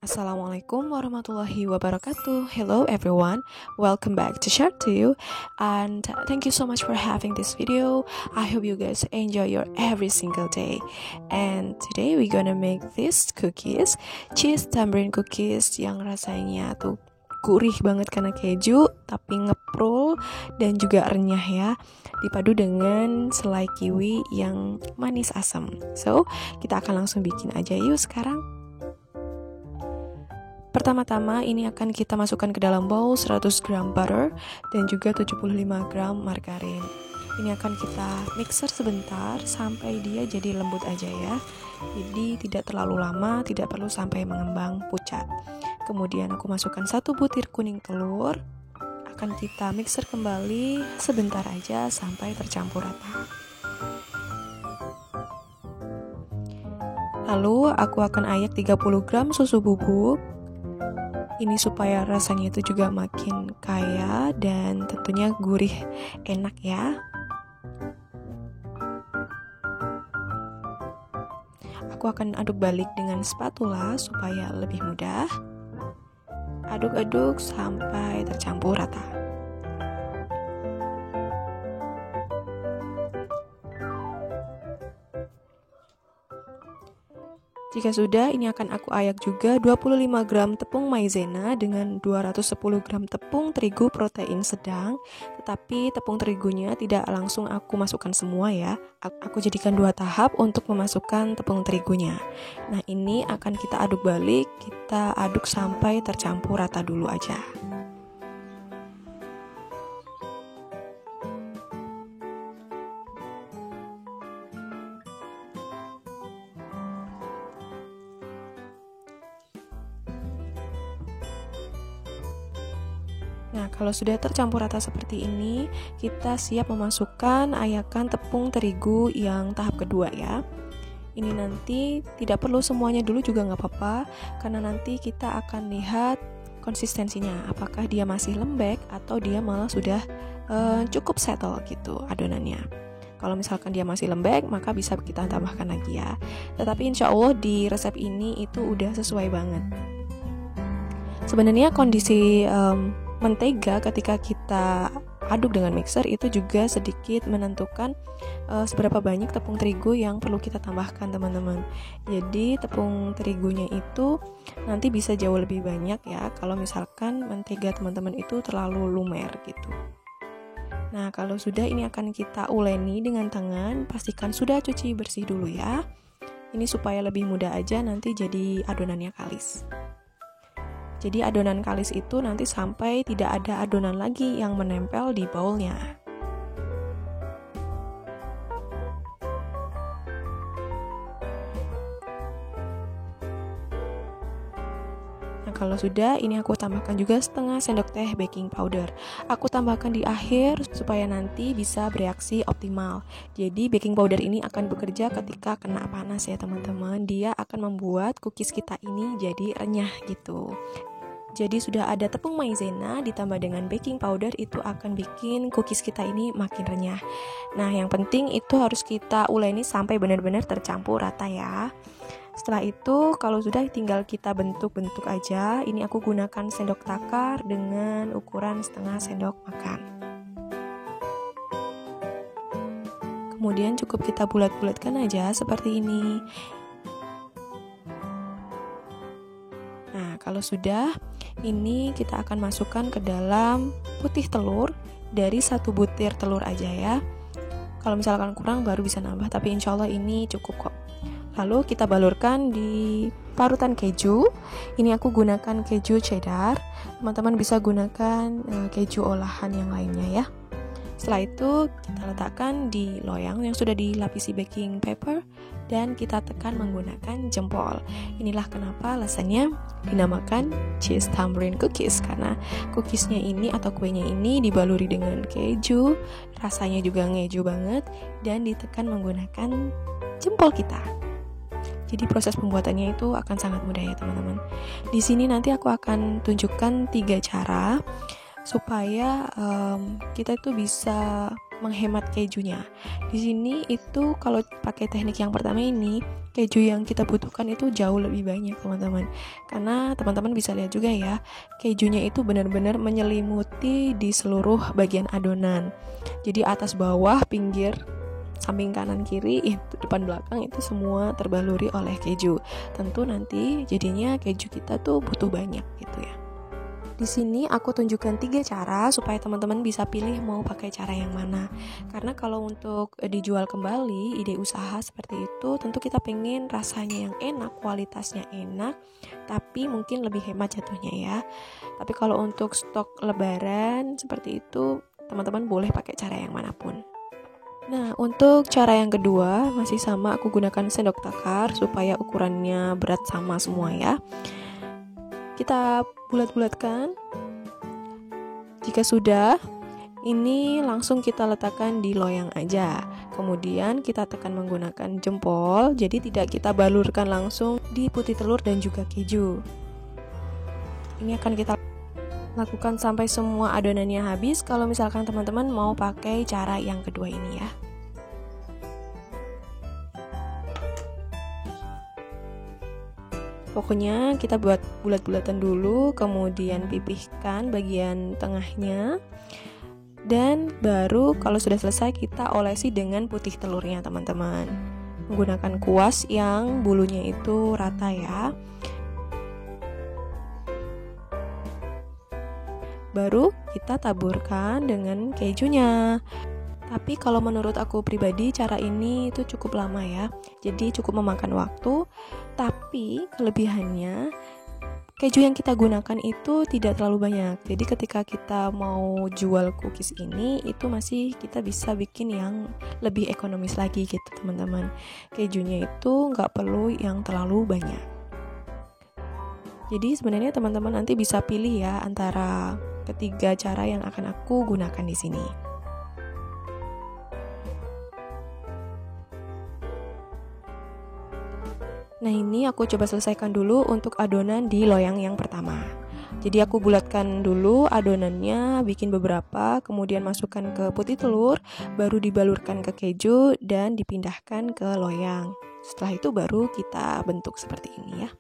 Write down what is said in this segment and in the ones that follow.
Assalamualaikum warahmatullahi wabarakatuh. Hello everyone, welcome back to Share to You, and thank you so much for having this video. I hope you guys enjoy your every single day. And today we're gonna make these cookies, cheese tamarind cookies yang rasanya tuh gurih banget karena keju, tapi ngeprul dan juga renyah ya, dipadu dengan selai kiwi yang manis asam. So, kita akan langsung bikin aja yuk sekarang. Pertama-tama ini akan kita masukkan ke dalam bowl 100 gram butter dan juga 75 gram margarin. Ini akan kita mixer sebentar sampai dia jadi lembut aja ya. Jadi tidak terlalu lama, tidak perlu sampai mengembang pucat. Kemudian aku masukkan 1 butir kuning telur. Akan kita mixer kembali sebentar aja sampai tercampur rata. Lalu aku akan ayak 30 gram susu bubuk. Ini supaya rasanya itu juga makin kaya dan tentunya gurih enak ya. Aku akan aduk balik dengan spatula supaya lebih mudah. Aduk-aduk sampai tercampur rata. Jika sudah, ini akan aku ayak juga 25 gram tepung maizena dengan 210 gram tepung terigu protein sedang. Tetapi tepung terigunya tidak langsung aku masukkan semua ya. Aku jadikan 2 tahap untuk memasukkan tepung terigunya. Nah, ini akan kita aduk balik, kita aduk sampai tercampur rata dulu aja. Nah, kalau sudah tercampur rata seperti ini, kita siap memasukkan ayakan tepung terigu yang tahap kedua ya. Ini nanti tidak perlu semuanya dulu juga nggak apa-apa, karena nanti kita akan lihat konsistensinya, apakah dia masih lembek atau dia malah sudah cukup settle gitu adonannya. Kalau misalkan dia masih lembek, maka bisa kita tambahkan lagi ya. Tetapi insya Allah di resep ini itu udah sesuai banget. Sebenarnya kondisi mentega ketika kita aduk dengan mixer itu juga sedikit menentukan seberapa banyak tepung terigu yang perlu kita tambahkan teman-teman. Jadi tepung terigunya itu nanti bisa jauh lebih banyak ya kalau misalkan mentega teman-teman itu terlalu lumer gitu. Nah, kalau sudah ini akan kita uleni dengan tangan, pastikan sudah cuci bersih dulu ya. Ini supaya lebih mudah aja nanti jadi adonannya kalis. Jadi adonan kalis itu nanti sampai tidak ada adonan lagi yang menempel di bowlnya. Nah, kalau sudah, ini aku tambahkan juga setengah sendok teh baking powder. Aku tambahkan di akhir supaya nanti bisa bereaksi optimal. Jadi baking powder ini akan bekerja ketika kena panas ya teman-teman. Dia akan membuat cookies kita ini jadi renyah gitu. Jadi sudah ada tepung maizena ditambah dengan baking powder, itu akan bikin cookies kita ini makin renyah. Nah, yang penting itu harus kita uleni sampai benar-benar tercampur rata ya. Setelah itu, kalau sudah tinggal kita bentuk-bentuk aja. Ini aku gunakan sendok takar dengan ukuran setengah sendok makan. Kemudian cukup kita bulat-bulatkan aja seperti ini. Nah, kalau sudah, ini kita akan masukkan ke dalam putih telur dari 1 butir telur aja ya. Kalau misalkan kurang baru bisa nambah, tapi insya Allah ini cukup kok. Lalu kita balurkan di parutan keju. Ini aku gunakan keju cheddar. Teman-teman bisa gunakan keju olahan yang lainnya ya. Setelah itu kita letakkan di loyang yang sudah dilapisi baking paper dan kita tekan menggunakan jempol. Inilah kenapa alasannya dinamakan cheese tamarind cookies, karena cookiesnya ini atau kuenya ini dibaluri dengan keju, rasanya juga ngeju banget dan ditekan menggunakan jempol kita. Jadi proses pembuatannya itu akan sangat mudah ya teman-teman. Di sini nanti aku akan tunjukkan 3 cara supaya kita itu bisa menghemat kejunya. Di sini itu kalau pakai teknik yang pertama ini, keju yang kita butuhkan itu jauh lebih banyak teman-teman. Karena teman-teman bisa lihat juga ya, kejunya itu benar-benar menyelimuti di seluruh bagian adonan. Jadi atas bawah, pinggir, samping kanan kiri, itu depan belakang itu semua terbaluri oleh keju. Tentu nanti jadinya keju kita tuh butuh banyak gitu ya. Di sini aku tunjukkan 3 cara supaya teman-teman bisa pilih mau pakai cara yang mana. Karena kalau untuk dijual kembali, ide usaha seperti itu, tentu kita pengen rasanya yang enak, kualitasnya enak, tapi mungkin lebih hemat jatuhnya ya. Tapi kalau untuk stok lebaran seperti itu, teman-teman boleh pakai cara yang manapun. Nah, untuk cara yang kedua, masih sama, aku gunakan sendok takar supaya ukurannya berat sama semua ya. Kita bulat-bulatkan. Jika sudah, ini langsung kita letakkan di loyang aja. Kemudian kita tekan menggunakan jempol, jadi tidak kita balurkan langsung di putih telur dan juga keju. Ini akan kita lakukan sampai semua adonannya habis. Kalau misalkan teman-teman mau pakai cara yang kedua ini ya. Pokoknya kita buat bulat-bulatan dulu, kemudian pipihkan bagian tengahnya, dan baru kalau sudah selesai kita olesi dengan putih telurnya teman-teman. Menggunakan kuas yang bulunya itu rata ya. Baru kita taburkan dengan kejunya. Tapi kalau menurut aku pribadi cara ini itu cukup lama ya. Jadi cukup memakan waktu. Tapi kelebihannya keju yang kita gunakan itu tidak terlalu banyak. Jadi ketika kita mau jual cookies ini, itu masih kita bisa bikin yang lebih ekonomis lagi gitu teman-teman. Kejunya itu nggak perlu yang terlalu banyak. Jadi sebenarnya teman-teman nanti bisa pilih ya antara ketiga cara yang akan aku gunakan di sini. Nah ini aku coba selesaikan dulu untuk adonan di loyang yang pertama. Jadi aku bulatkan dulu adonannya, bikin beberapa, kemudian masukkan ke putih telur, baru dibalurkan ke keju dan dipindahkan ke loyang. Setelah itu baru kita bentuk seperti ini ya.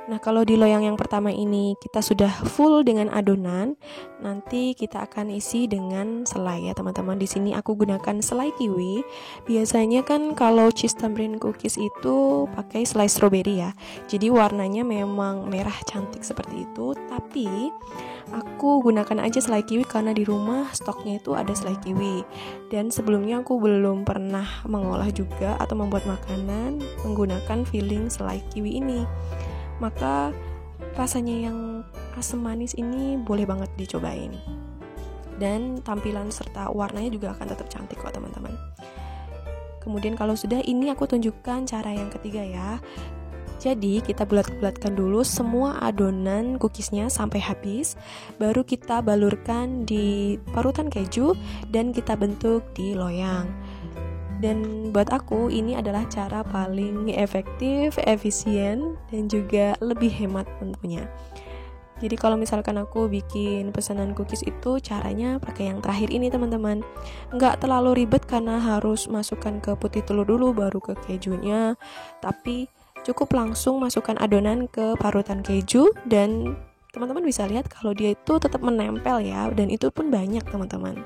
Nah kalau di loyang yang pertama ini kita sudah full dengan adonan, nanti kita akan isi dengan selai ya teman-teman. Di sini aku gunakan selai kiwi. Biasanya kan kalau cheese tamarind cookies itu pakai selai strawberry ya. Jadi warnanya memang merah cantik seperti itu. Tapi aku gunakan aja selai kiwi karena di rumah stoknya itu ada selai kiwi. Dan sebelumnya aku belum pernah mengolah juga atau membuat makanan menggunakan filling selai kiwi ini. Maka rasanya yang asam manis ini boleh banget dicobain. Dan tampilan serta warnanya juga akan tetap cantik kok teman-teman. Kemudian kalau sudah, ini aku tunjukkan cara yang ketiga ya. Jadi kita bulat-bulatkan dulu semua adonan cookiesnya sampai habis. Baru kita balurkan di parutan keju dan kita bentuk di loyang. Dan buat aku ini adalah cara paling efektif, efisien, dan juga lebih hemat tentunya. Jadi kalau misalkan aku bikin pesanan cookies itu caranya pakai yang terakhir ini teman-teman. Nggak terlalu ribet karena harus masukkan ke putih telur dulu baru ke kejunya. Tapi cukup langsung masukkan adonan ke parutan keju dan teman-teman bisa lihat kalau dia itu tetap menempel ya. Dan itu pun banyak teman-teman.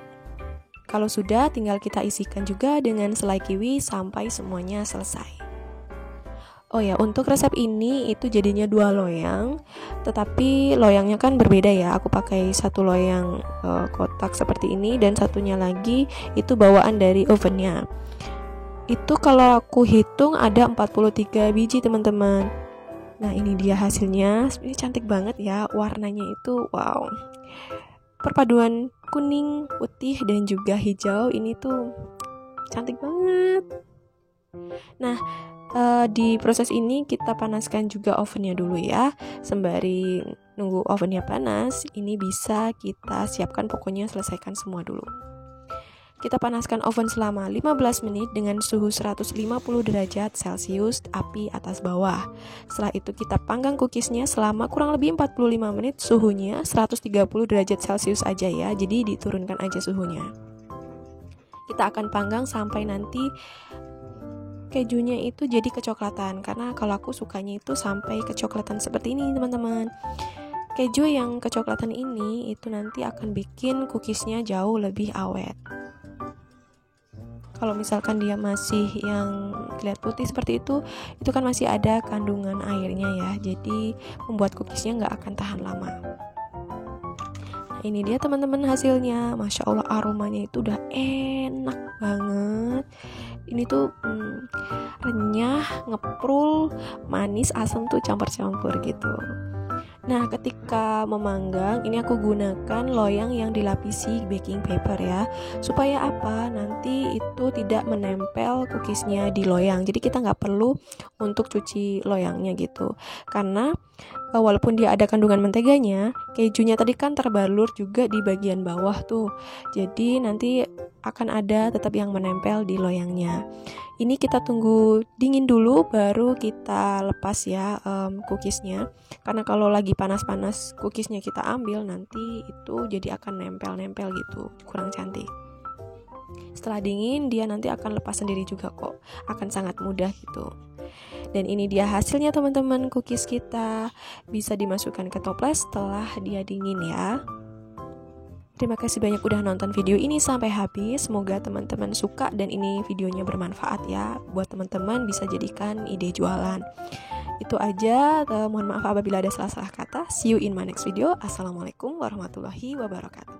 Kalau sudah, tinggal kita isikan juga dengan selai kiwi sampai semuanya selesai. Oh ya, untuk resep ini itu jadinya 2 loyang, tetapi loyangnya kan berbeda ya. Aku pakai satu loyang kotak seperti ini dan satunya lagi itu bawaan dari ovennya. Itu kalau aku hitung ada 43 biji teman-teman. Nah ini dia hasilnya, ini cantik banget ya, warnanya itu wow. Perpaduan kuning, putih, dan juga hijau ini tuh cantik banget. Nah, di proses ini kita panaskan juga ovennya dulu ya. Sembari nunggu ovennya panas, ini bisa kita siapkan, pokoknya selesaikan semua dulu. Kita panaskan oven selama 15 menit dengan suhu 150 derajat Celcius, api atas bawah. Setelah itu kita panggang cookiesnya selama kurang lebih 45 menit, suhunya 130 derajat Celcius aja ya, jadi diturunkan aja suhunya. Kita akan panggang sampai nanti kejunya itu jadi kecoklatan, karena kalau aku sukanya itu sampai kecoklatan seperti ini teman-teman. Keju yang kecoklatan ini itu nanti akan bikin cookiesnya jauh lebih awet. Kalau misalkan dia masih yang kelihatan putih seperti itu kan masih ada kandungan airnya ya, jadi membuat cookiesnya nggak akan tahan lama. Nah, ini dia teman-teman hasilnya. Masya Allah, aromanya itu udah enak banget. Ini tuh renyah, ngeprul, manis, asam tuh campur-campur gitu. Nah, ketika memanggang, ini aku gunakan loyang yang dilapisi baking paper ya. Supaya apa? Nanti itu tidak menempel cookiesnya di loyang. Jadi kita nggak perlu untuk cuci loyangnya gitu. Karena walaupun dia ada kandungan menteganya, kejunya tadi kan terbalur juga di bagian bawah tuh. Jadi nanti akan ada tetap yang menempel di loyangnya. Ini kita tunggu dingin dulu baru kita lepas ya cookiesnya. Karena kalau lagi panas-panas cookiesnya kita ambil, nanti itu jadi akan nempel-nempel gitu, kurang cantik. Setelah dingin dia nanti akan lepas sendiri juga kok, akan sangat mudah gitu. Dan ini dia hasilnya teman-teman, cookies kita bisa dimasukkan ke toples setelah dia dingin ya. Terima kasih banyak udah nonton video ini sampai habis. Semoga teman-teman suka dan ini videonya bermanfaat ya. Buat teman-teman bisa jadikan ide jualan. Itu aja, mohon maaf apabila ada salah-salah kata. See you in my next video. Assalamualaikum warahmatullahi wabarakatuh.